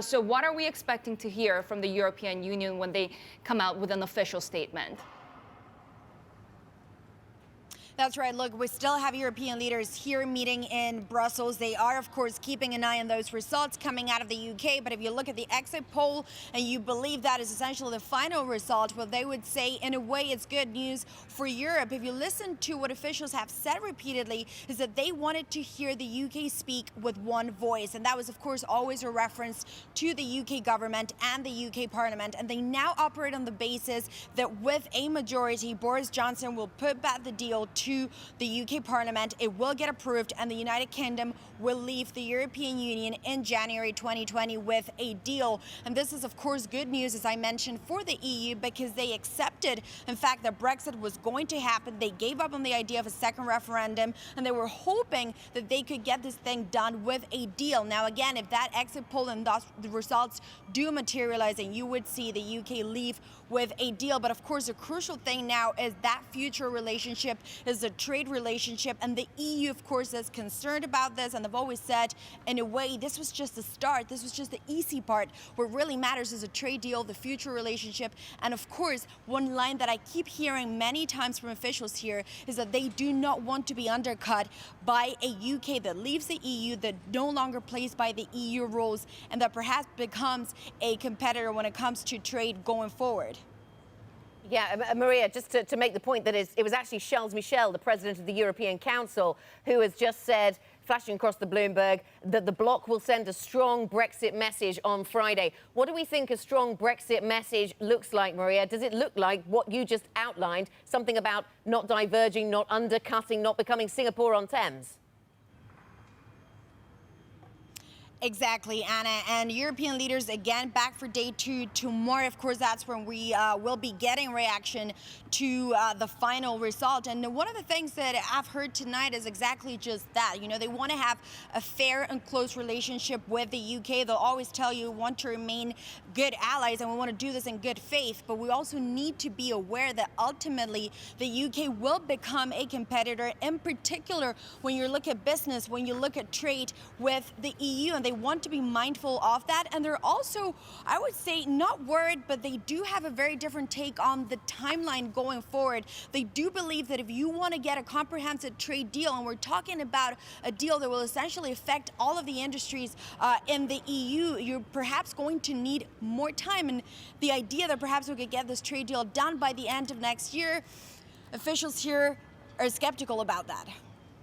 So what are we expecting to hear from the European Union when they come out with an official statement? That's right. Look, we still have European leaders here meeting in Brussels. They are, of course, keeping an eye on those results coming out of the UK. But if you look at the exit poll and you believe that is essentially the final result, well, they would say, in a way, it's good news for Europe. If you listen to what officials have said repeatedly, is that they wanted to hear the UK speak with one voice. And that was, of course, always a reference to the UK government and the UK Parliament. And they now operate on the basis that with a majority, Boris Johnson will put back the deal to the UK Parliament. It will get approved and the United Kingdom will leave the European Union in January 2020 with a deal. And this is, of course, good news, as I mentioned, for the EU, because they accepted, in fact, that Brexit was going to happen. They gave up on the idea of a second referendum, and they were hoping that they could get this thing done with a deal. Now, again, if that exit poll and thus the results do materialize, and you would see the UK leave with a deal. But of course, the crucial thing now is that future relationship is a trade relationship, and the EU, of course, is concerned about this, and they've always said, in a way, this was just the start. This was just the easy part. What really matters is a trade deal, the future relationship. And of course, one line that I keep hearing many times from officials here is that they do not want to be undercut by a UK that leaves the EU, that no longer plays by the EU rules, and that perhaps becomes a competitor when it comes to trade going forward. Yeah, Maria, just to make the point that it was actually Charles Michel, the president of the European Council, who has just said, flashing across the Bloomberg, that the Bloc will send a strong Brexit message on Friday. What do we think a strong Brexit message looks like, Maria? Does it look like what you just outlined, something about not diverging, not undercutting, not becoming Singapore on Thames? Exactly, Anna. And European leaders, again, back for day two tomorrow. Of course, that's when we will be getting reaction to the final result. And one of the things that I've heard tonight is exactly just that. You know, they want to have a fair and close relationship with the UK. They'll always tell you we want to remain good allies and we want to do this in good faith. But we also need to be aware that ultimately the UK will become a competitor, in particular when you look at business, when you look at trade with the EU. And they want to be mindful of that. And they're also, I would say, not worried, but they do have a very different take on the timeline going forward. They do believe that if you want to get a comprehensive trade deal, and we're talking about a deal that will essentially affect all of the industries in the EU, you're perhaps going to need more time. And the idea that perhaps we could get this trade deal done by the end of next year, officials here are skeptical about that.